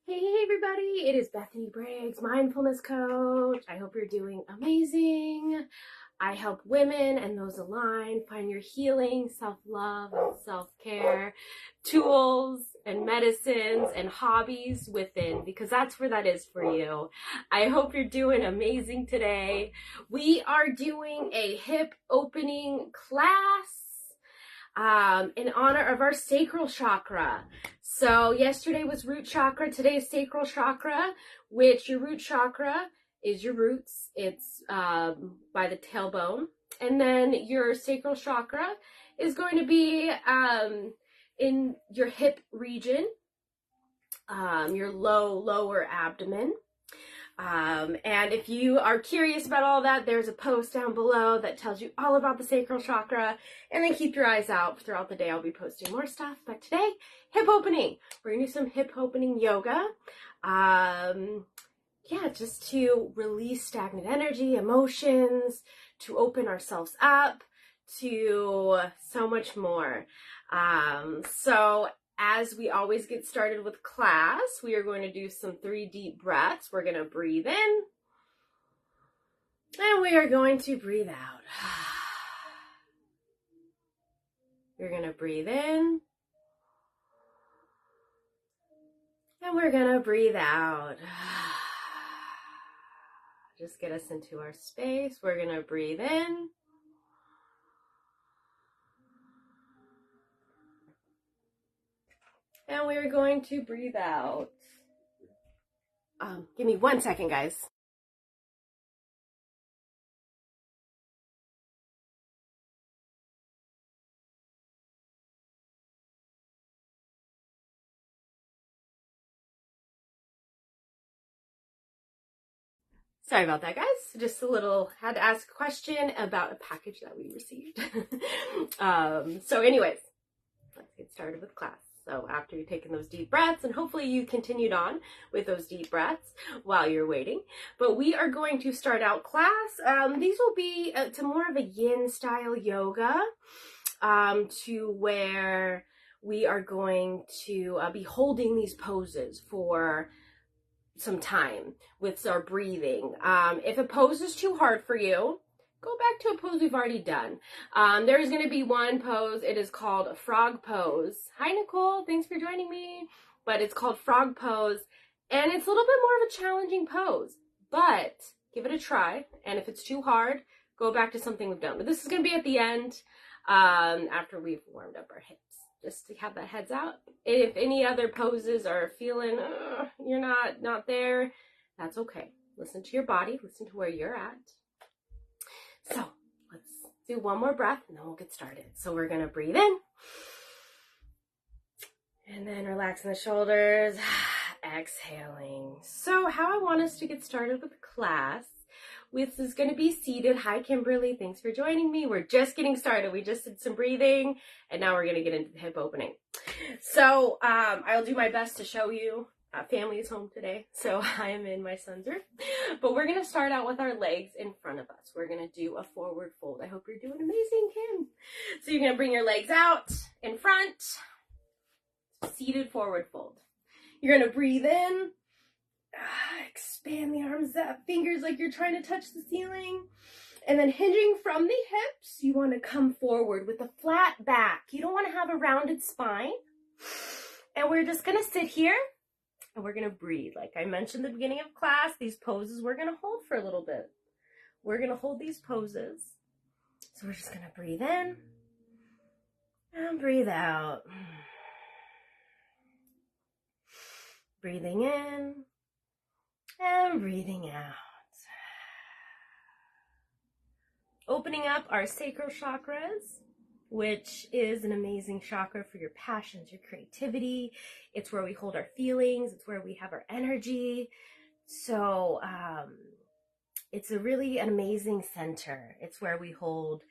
Hey everybody, it is Bethany Briggs, mindfulness coach. I hope you're doing amazing. I help women and those aligned find your healing, self-love, and self-care tools and medicines and hobbies within, because that's where that is for you. I hope you're doing amazing today. We are doing a hip opening class in honor of our sacral chakra. So yesterday was root chakra, today is sacral chakra, which your root chakra is your roots. It's by the tailbone. And then your sacral chakra is going to be in your hip region, your lower abdomen. And if you are curious about all that, there's a post down below that tells you all about the sacral chakra. And then keep your eyes out throughout the day. I'll be posting more stuff. But today, hip opening. We're going to do some hip opening yoga. Just to release stagnant energy, emotions, to open ourselves up, to so much more. As we always get started with class, we are going to do some 3 deep breaths. We're going to breathe in, and we are going to breathe out. You're going to breathe in, and we're going to breathe out. Just get us into our space. We're going to breathe in. And we're going to breathe out. Give me 1 second, guys. Sorry about that, guys. Just had to ask a question about a package that we received. Anyways, let's get started with class. So after you've taken those deep breaths, and hopefully you continued on with those deep breaths while you're waiting, but we are going to start out class. These will be to more of a yin style yoga, to where we are going to be holding these poses for some time with our breathing. If a pose is too hard for you, go back to a pose we've already done. There is going to be one pose. It is called a frog pose. Hi, Nicole. Thanks for joining me. But it's called frog pose, and it's a little bit more of a challenging pose, but give it a try. And if it's too hard, go back to something we've done. But this is going to be at the end, after we've warmed up our hips, just to have that heads out. If any other poses are feeling you're not there, that's okay. Listen to your body. Listen to where you're at. So let's do one more breath, and then we'll get started. So we're going to breathe in, and then relaxing the shoulders, exhaling. So how I want us to get started with class, this is going to be seated. Hi, Kimberly. Thanks for joining me. We're just getting started. We just did some breathing, and now we're going to get into the hip opening. So I'll do my best to show you. Family is home today, so I am in my son's room. But we're going to start out with our legs in front of us. We're going to do a forward fold. I hope you're doing amazing, Kim. So you're going to bring your legs out in front, seated forward fold. You're going to breathe in, expand the arms, fingers like you're trying to touch the ceiling. And then hinging from the hips, you want to come forward with a flat back. You don't want to have a rounded spine. And we're just going to sit here. And we're going to breathe. Like I mentioned at the beginning of class, these poses we're going to hold for a little bit. We're going to hold these poses. So we're just going to breathe in and breathe out. Breathing in and breathing out. Opening up our sacral chakras, which is an amazing chakra for your passions, your creativity. It's where we hold our feelings. It's where we have our energy. So it's an amazing center. It's where we hold,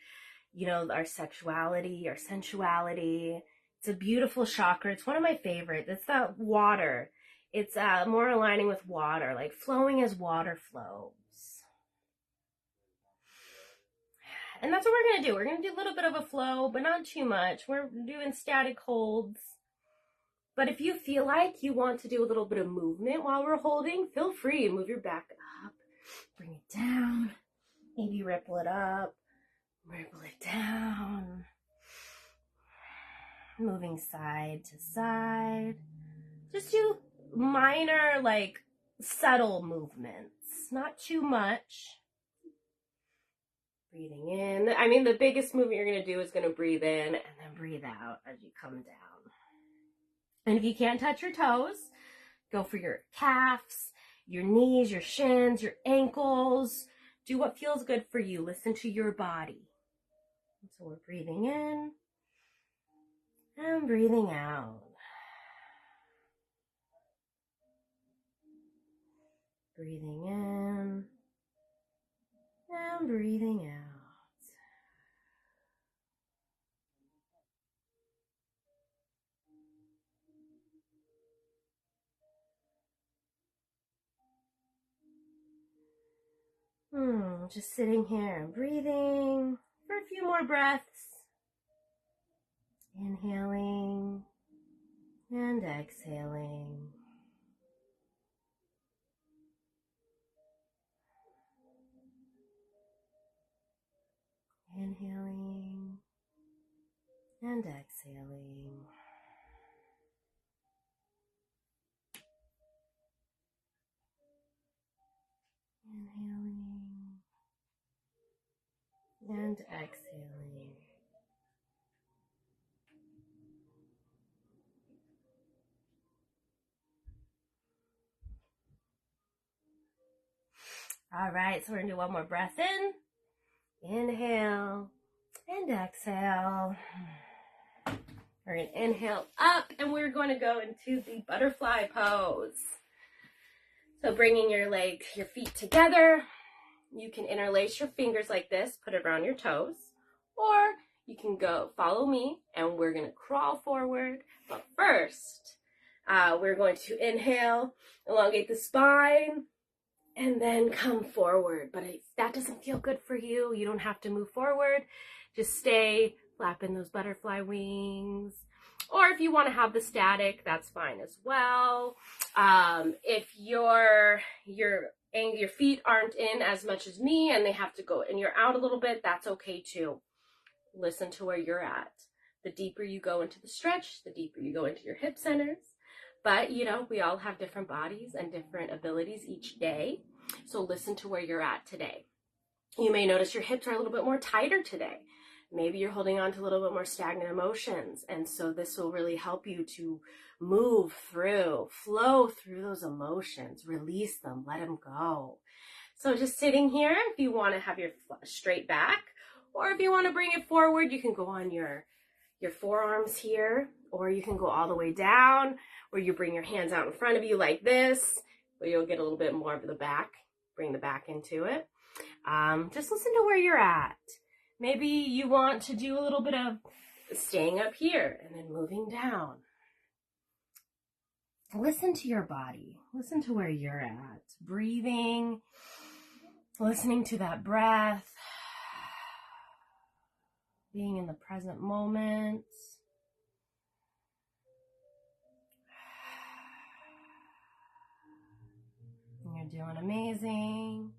our sexuality, our sensuality. It's a beautiful chakra. It's one of my favorites. It's the water. It's more aligning with water, like flowing as water flows. And that's what we're going to do. We're going to do a little bit of a flow, but not too much. We're doing static holds, But if you feel like you want to do a little bit of movement while we're holding, feel free. Move your back up, bring it down, maybe ripple it up, ripple it down. Moving side to side. Just do minor, like, subtle movements, not too much. Breathing in. I mean, the biggest movement you're going to do is going to breathe in and then breathe out as you come down. And if you can't touch your toes, go for your calves, your knees, your shins, your ankles. Do what feels good for you. Listen to your body. So we're breathing in and breathing out. Breathing in and breathing out. Just sitting here and breathing for a few more breaths. Inhaling and exhaling. Inhaling and exhaling. Inhaling and exhaling. All right, so we're gonna do one more breath in. Inhale and exhale. We're gonna inhale up and we're going to go into the butterfly pose. So bringing your legs, your feet together. You can interlace your fingers like this, put it around your toes, or you can go follow me and we're gonna crawl forward. But first, we're going to inhale, elongate the spine, and then come forward. But if that doesn't feel good for you, you don't have to move forward. Just stay flapping those butterfly wings. Or if you want to have the static, that's fine as well. If your feet aren't in as much as me and they have to go and you're out a little bit, that's okay too. Listen to where you're at. The deeper you go into the stretch, the deeper you go into your hip centers. But, you know, we all have different bodies and different abilities each day. So listen to where you're at today. You may notice your hips are a little bit more tighter today. Maybe you're holding on to a little bit more stagnant emotions. And so this will really help you to move through, flow through those emotions, release them, let them go. So just sitting here, if you want to have your straight back, or if you want to bring it forward, you can go on your forearms here, or you can go all the way down, or you bring your hands out in front of you like this, where you'll get a little bit more of the back, bring the back into it. Just listen to where you're at. Maybe you want to do a little bit of staying up here and then moving down. Listen to your body. Listen to where you're at. Breathing, listening to that breath, being in the present moment. You're doing amazing.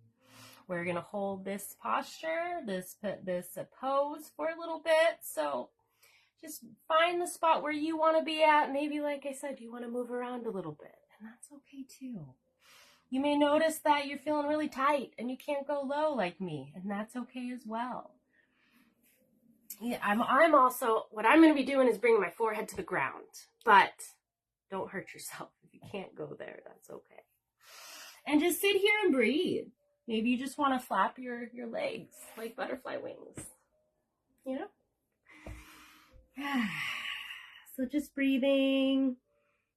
We're going to hold this posture, this pose for a little bit. So just find the spot where you want to be at. Maybe, like I said, you want to move around a little bit, and that's okay too. You may notice that you're feeling really tight and you can't go low like me, and that's okay as well. Yeah, I'm also, what I'm going to be doing is bringing my forehead to the ground, but don't hurt yourself. If you can't go there, that's okay. And just sit here and breathe. Maybe you just want to flap your legs like butterfly wings, you know? So just breathing,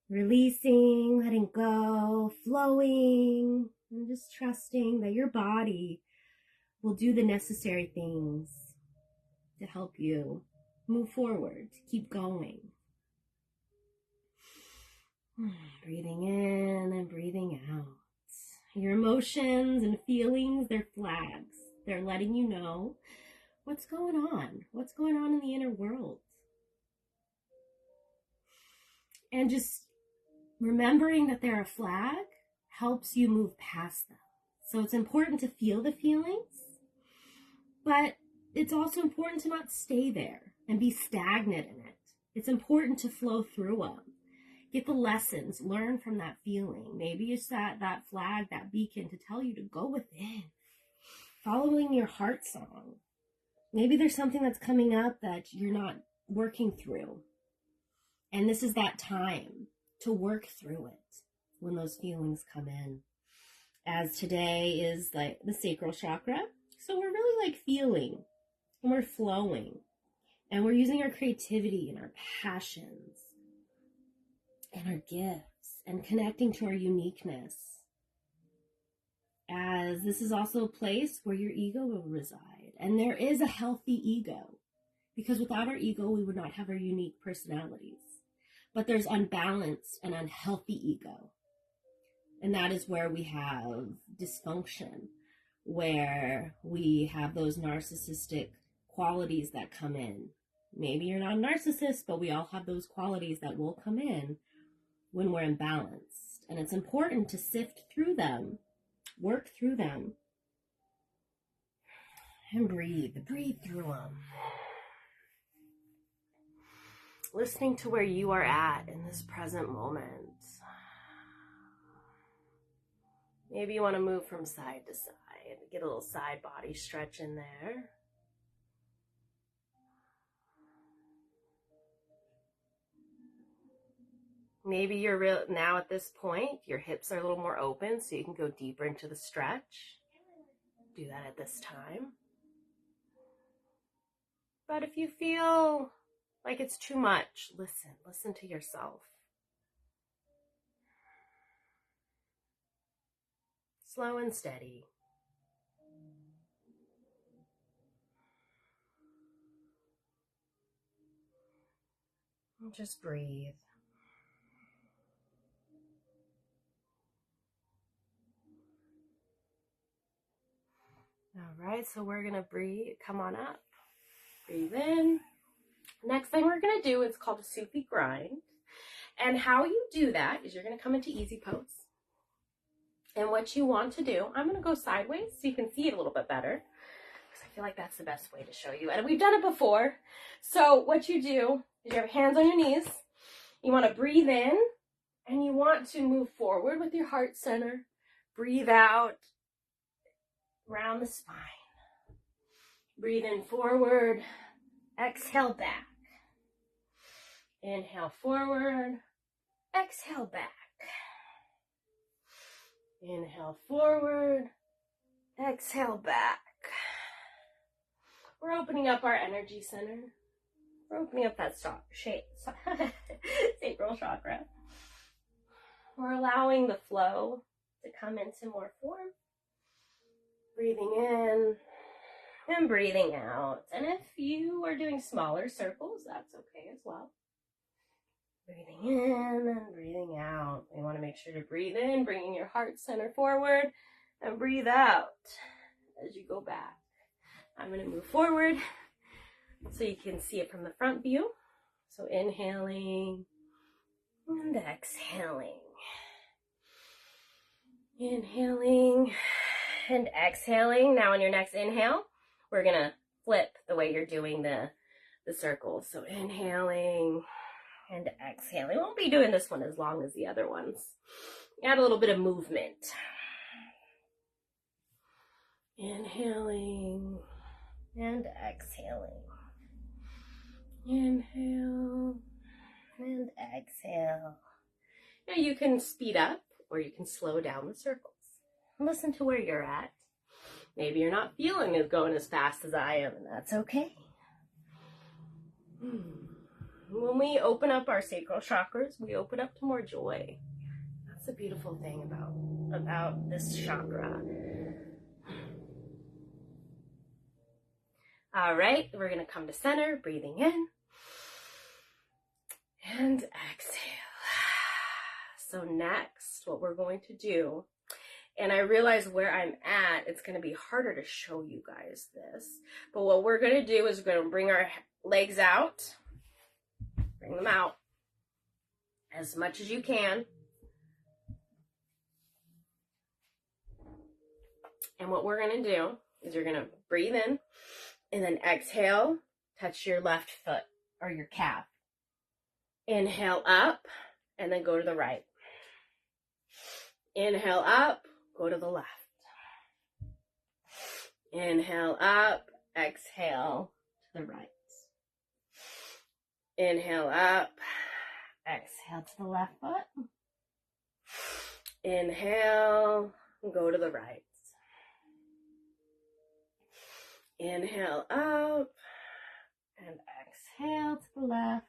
releasing, letting go, flowing, and just trusting that your body will do the necessary things to help you move forward, to keep going. Breathing in and breathing out. Your emotions and feelings, they're flags. They're letting you know what's going on in the inner world. And just remembering that they're a flag helps you move past them. So it's important to feel the feelings, but it's also important to not stay there and be stagnant in it. It's important to flow through them. Get the lessons, learn from that feeling. Maybe it's that flag, that beacon to tell you to go within, following your heart song. Maybe there's something that's coming up that you're not working through. And this is that time to work through it when those feelings come in. As today is like the sacral chakra. So we're really like feeling and we're flowing and we're using our creativity and our passions and our gifts and connecting to our uniqueness. As this is also a place where your ego will reside. And there is a healthy ego, because without our ego, we would not have our unique personalities. But there's unbalanced and unhealthy ego. And that is where we have dysfunction, where we have those narcissistic qualities that come in. Maybe you're not a narcissist, but we all have those qualities that will come in when we're imbalanced. And it's important to sift through them, work through them, and breathe through them. Listening to where you are at in this present moment. Maybe you want to move from side to side, get a little side body stretch in there. Maybe you're now at this point, your hips are a little more open so you can go deeper into the stretch. Do that at this time. But if you feel like it's too much, listen to yourself. Slow and steady. And just breathe. All right, so we're gonna breathe, come on up, breathe in. Next thing we're gonna do is called a Sufi grind. And how you do that is you're gonna come into easy pose. And what you want to do, I'm gonna go sideways so you can see it a little bit better, because I feel like that's the best way to show you. And we've done it before. So what you do is you have hands on your knees, you wanna breathe in, and you want to move forward with your heart center, breathe out, around the spine. Breathe in forward, exhale back. Inhale forward, exhale back. Inhale forward, exhale back. We're opening up our energy center. We're opening up that sacral chakra. We're allowing the flow to come into more form. Breathing in and breathing out. And if you are doing smaller circles, that's okay as well. Breathing in and breathing out. We want to make sure to breathe in, bringing your heart center forward, and breathe out as you go back. I'm going to move forward so you can see it from the front view. So inhaling and exhaling. Inhaling and exhaling. Now on your next inhale, we're going to flip the way you're doing the circles. So inhaling and exhaling. We won't be doing this one as long as the other ones. Add a little bit of movement. Inhaling and exhaling. Inhale and exhale. Now you can speed up or you can slow down the circles. Listen to where you're at. Maybe you're not feeling as going as fast as I am, and that's okay. When we open up our sacral chakras, we open up to more joy. That's the beautiful thing about this chakra. All right, we're going to come to center, breathing in and exhale. So next, what we're going to do, and I realize where I'm at, it's going to be harder to show you guys this, but what we're going to do is we're going to bring our legs out, bring them out, as much as you can. And what we're going to do is you're going to breathe in and then exhale, touch your left foot or your calf. Inhale up and then go to the right. Inhale up, go to the left. Inhale up, exhale to the right. Inhale up, exhale to the left foot. Inhale, go to the right. Inhale up and exhale to the left.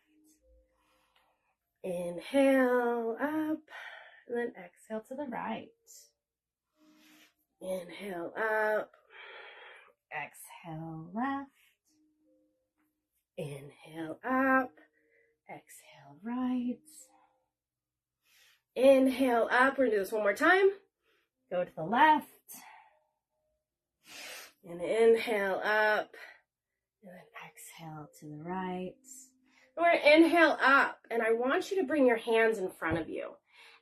Inhale up and then exhale to the right. Inhale up, exhale left. Inhale up, exhale right. Inhale up, we're gonna do this one more time. Go to the left. And inhale up, and then exhale to the right. We're gonna inhale up, and I want you to bring your hands in front of you.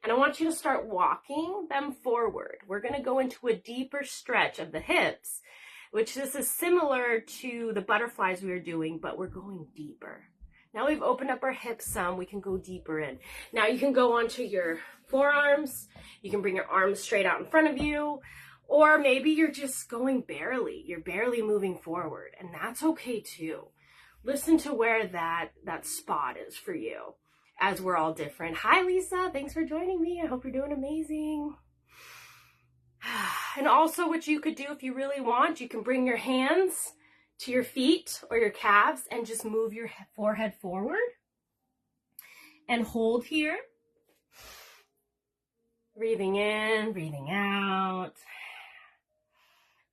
And I want you to start walking them forward. We're gonna go into a deeper stretch of the hips, which this is similar to the butterflies we were doing, but we're going deeper. Now we've opened up our hips some, we can go deeper in. Now you can go onto your forearms, you can bring your arms straight out in front of you, or maybe you're just going barely, you're barely moving forward, and that's okay too. Listen to where that spot is for you, as we're all different. Hi Lisa, thanks for joining me, I hope you're doing amazing. And also what you could do if you really want, you can bring your hands to your feet or your calves and just move your forehead forward and hold here. Breathing in, breathing out.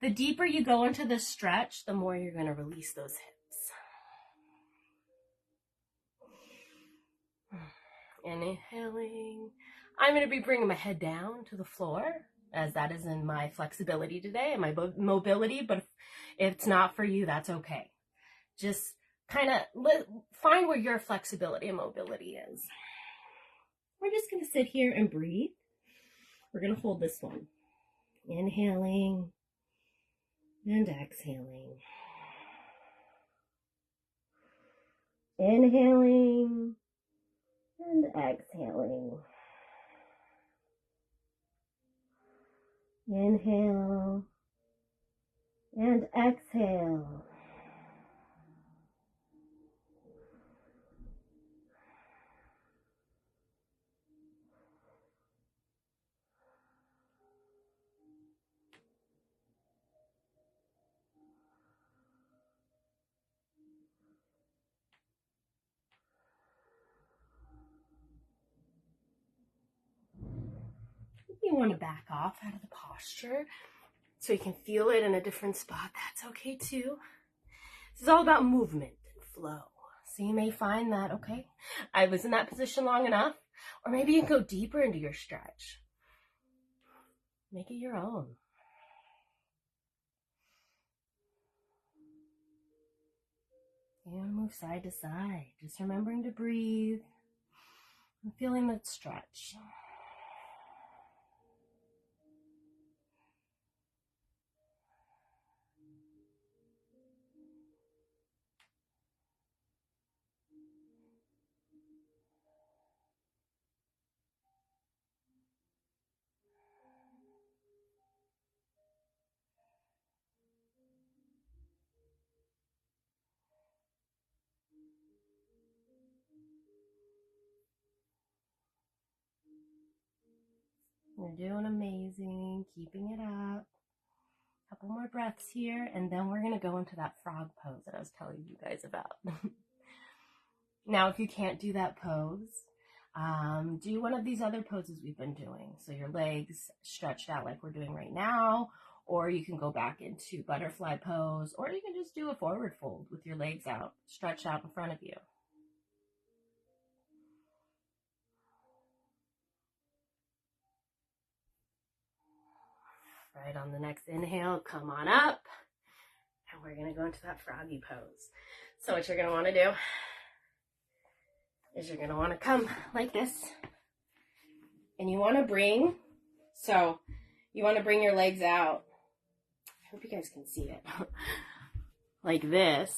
The deeper you go into this stretch, the more you're going to release those hips. Inhaling. I'm going to be bringing my head down to the floor, as that is in my flexibility today and my mobility, but if it's not for you, that's okay. Just kind of find where your flexibility and mobility is. We're just going to sit here and breathe. We're going to hold this one. Inhaling and exhaling. Inhaling and exhaling. Inhale and exhale. You want to back off out of the posture so you can feel it in a different spot. That's okay too. This is all about movement and flow. So you may find that, okay, I was in that position long enough, or maybe you can go deeper into your stretch. Make it your own. You want to move side to side, just remembering to breathe and feeling that stretch. You're doing amazing, keeping it up. A couple more breaths here, and then we're gonna go into that frog pose that I was telling you guys about. Now, if you can't do that pose, do one of these other poses we've been doing. So your legs stretched out like we're doing right now, or you can go back into butterfly pose, or you can just do a forward fold with your legs out, stretched out in front of you. Right, on the next inhale, come on up, and we're gonna go into that froggy pose. So what you're gonna wanna do, is you're going to want to come like this. And you want to bring your legs out. I hope you guys can see it. Like this.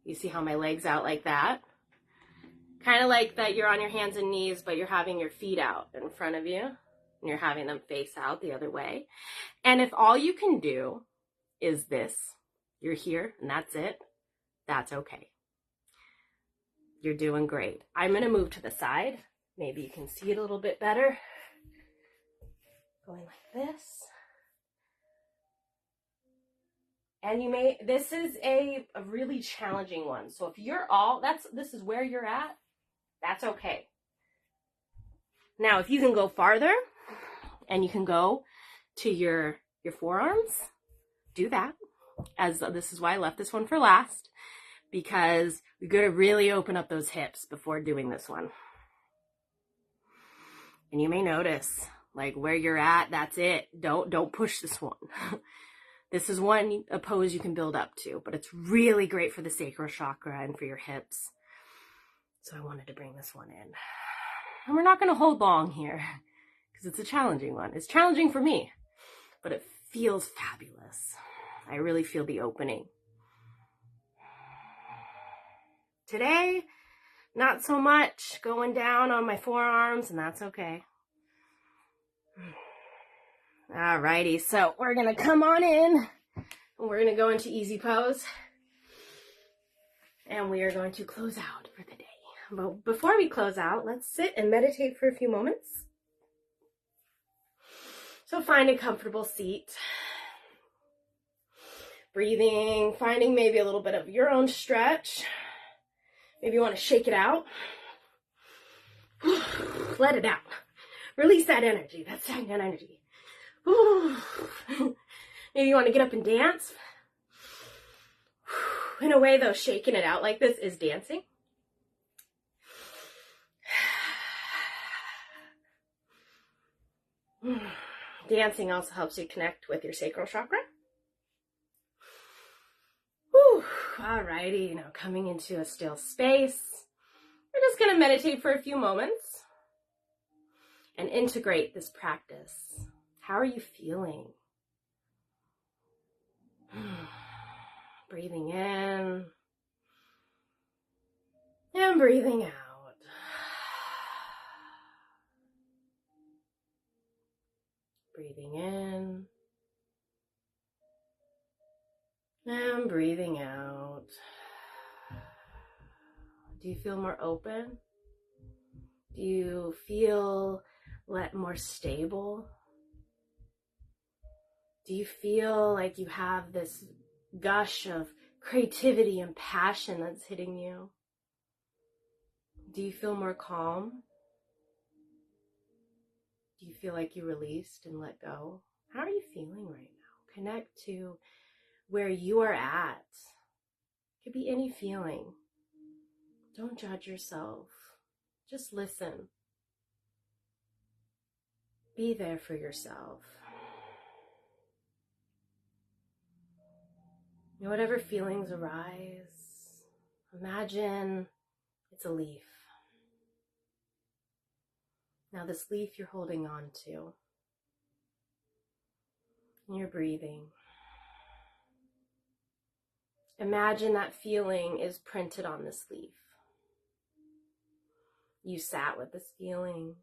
You see how my legs out like that? Kind of like that you're on your hands and knees, but you're having your feet out in front of you. And you're having them face out the other way. And if all you can do is this, you're here and that's it, that's okay. You're doing great. I'm going to move to the side. Maybe you can see it a little bit better. Going like this. And this is a really challenging one. So if you're this is where you're at, that's okay. Now, if you can go farther and you can go to your forearms, do that. As this is why I left this one for last, because we're going to really open up those hips before doing this one. And you may notice, like where you're at, that's it. Don't push this one. This is a pose you can build up to, but it's really great for the sacral chakra and for your hips. So I wanted to bring this one in. And we're not going to hold long here because it's a challenging one. It's challenging for me, but it feels fabulous. I really feel the opening. Today, not so much going down on my forearms, and that's okay. Alrighty, so we're going to come on in, and we're going to go into easy pose, and we are going to close out for the day. But before we close out, let's sit and meditate for a few moments. So find a comfortable seat. Breathing, finding maybe a little bit of your own stretch. Maybe you want to shake it out. Let it out. Release that energy, that stagnant energy. Maybe you want to get up and dance. In a way, though, shaking it out like this is dancing. Dancing also helps you connect with your sacral chakra. Alrighty, now coming into a still space. We're just going to meditate for a few moments and integrate this practice. How are you feeling? Breathing in and breathing out. Breathing in and breathing out. Do you feel more open? Do you feel more stable? Do you feel like you have this gush of creativity and passion that's hitting you? Do you feel more calm? Do you feel like you released and let go? How are you feeling right now? Connect to where you are at. It could be any feeling. Don't judge yourself. Just listen. Be there for yourself. And whatever feelings arise, imagine it's a leaf. Now this leaf you're holding on to. And you're breathing. Imagine that feeling is printed on this leaf. You sat with this feeling.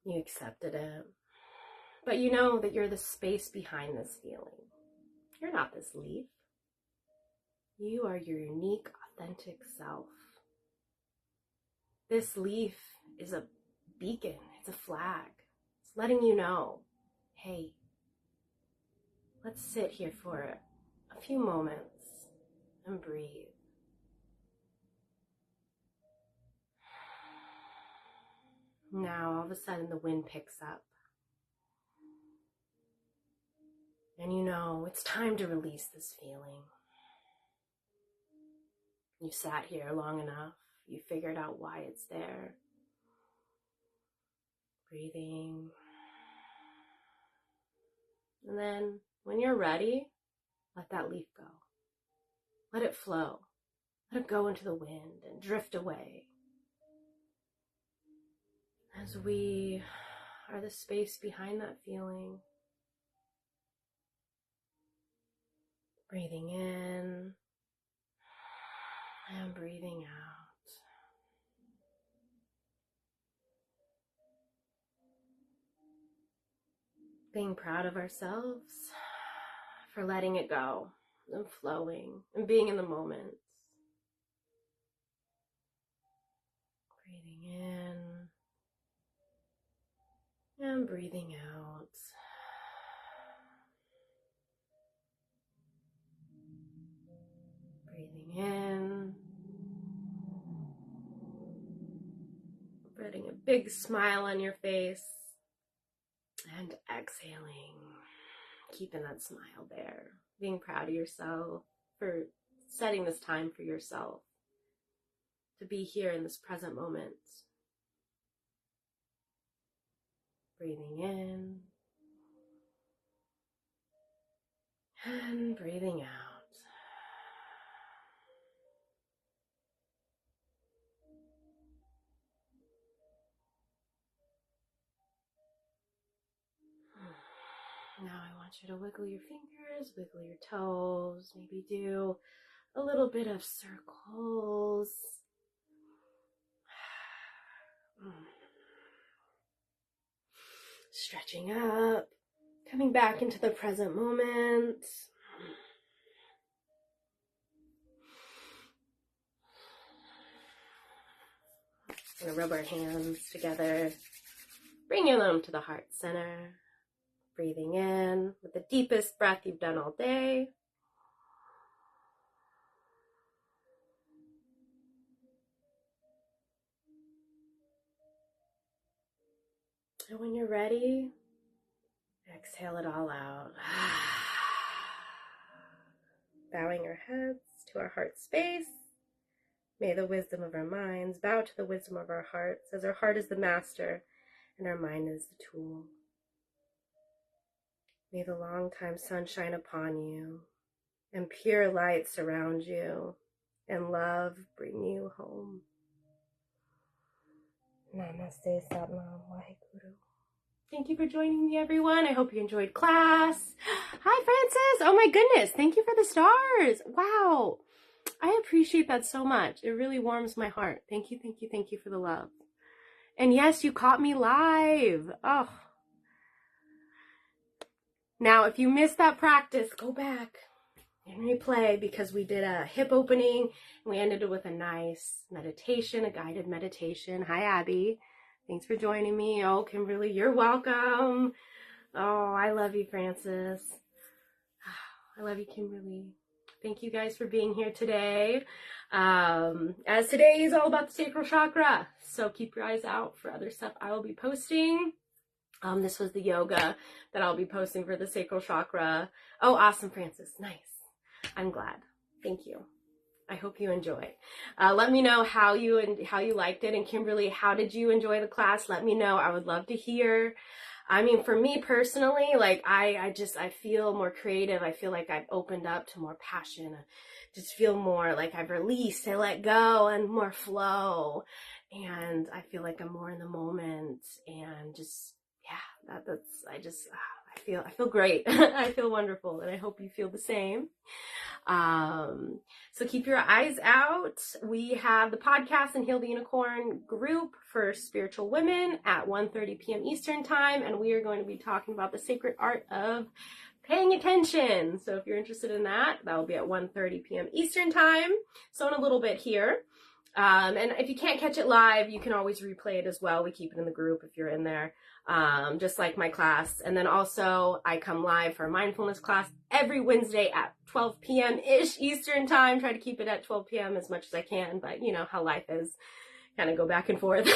You accepted it. But you know that you're the space behind this feeling. You're not this leaf. You are your unique, authentic self. This leaf is a beacon. It's a flag. It's letting you know, hey, let's sit here for a few moments and breathe. Now, all of a sudden, the wind picks up. And you know, it's time to release this feeling. You sat here long enough. You figured out why it's there. Breathing. And then, when you're ready, let that leaf go. Let it flow. Let it go into the wind and drift away. As we are the space behind that feeling. Breathing in and breathing out. Being proud of ourselves for letting it go and flowing and being in the moment. Breathing in and breathing out. Breathing in. Putting a big smile on your face. And exhaling. Keeping that smile there. Being proud of yourself for setting this time for yourself. To be here in this present moment. Breathing in. And breathing out. Now I want you to wiggle your fingers, wiggle your toes, maybe do a little bit of circles. Stretching up, coming back into the present moment. Gonna rub our hands together, bringing them to the heart center. Breathing in with the deepest breath you've done all day. And when you're ready, exhale it all out. Bowing our heads to our heart space. May the wisdom of our minds bow to the wisdom of our hearts, as our heart is the master and our mind is the tool. May the long time sun shine upon you, and pure light surround you, and love bring you home. Namaste, Satnam, Waheguru. Thank you for joining me, everyone. I hope you enjoyed class. Hi, Francis. Oh my goodness. Thank you for the stars. Wow. I appreciate that so much. It really warms my heart. Thank you, thank you, thank you for the love. And yes, you caught me live. Oh. Now, if you missed that practice, go back and replay, because we did a hip opening and we ended it with a nice meditation, a guided meditation. Hi, Abby. Thanks for joining me. Oh, Kimberly, you're welcome. Oh, I love you, Francis. I love you, Kimberly. Thank you guys for being here today. As today is all about the sacral chakra, so keep your eyes out for other stuff I will be posting. This was the yoga that I'll be posting for the sacral chakra. Oh, awesome, Francis. Nice. I'm glad. Thank you. I hope you enjoy. Let me know how you liked it. And Kimberly, how did you enjoy the class? Let me know. I would love to hear. I mean, for me personally, like I feel more creative. I feel like I've opened up to more passion. I just feel more like I've released, I let go, and more flow. And I feel like I'm more in the moment, and just, yeah, I feel great. I feel wonderful, and I hope you feel the same. So keep your eyes out. We have the podcast and Heal the Unicorn group for spiritual women at 1:30 p.m. Eastern time, and we are going to be talking about the sacred art of paying attention. So if you're interested in that, that will be at 1:30 p.m. Eastern time. So in a little bit here. And if you can't catch it live, you can always replay it as well. We keep it in the group if you're in there, just like my class. And then also I come live for a mindfulness class every Wednesday at 12 p.m.-ish Eastern time. Try to keep it at 12 p.m. as much as I can, but you know how life is, kind of go back and forth.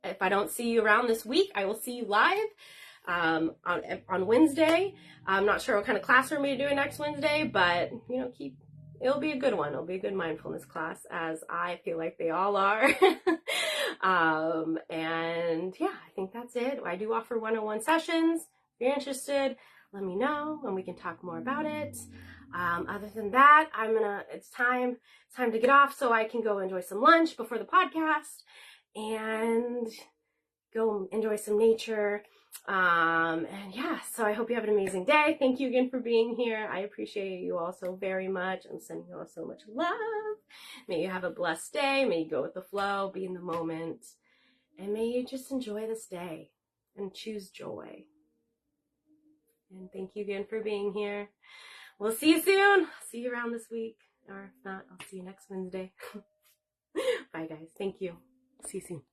If I don't see you around this week, I will see you live on Wednesday. I'm not sure what kind of class we're going to be doing next Wednesday, but you know, it'll be a good one. It'll be a good mindfulness class, as I feel like they all are. And yeah, I think that's it. I do offer one-on-one sessions. If you're interested, let me know and we can talk more about it. Other than that, it's time to get off so I can go enjoy some lunch before the podcast and go enjoy some nature. And yeah, so I hope you have an amazing day. Thank you again for being here. I appreciate you all so very much. I'm sending you all so much love. May you have a blessed day. May you go with the flow, be in the moment, and may you just enjoy this day and choose joy. And thank you again for being here. We'll see you soon. See you around this week. Or if not, I'll see you next Wednesday. Bye, guys. Thank you. See you soon.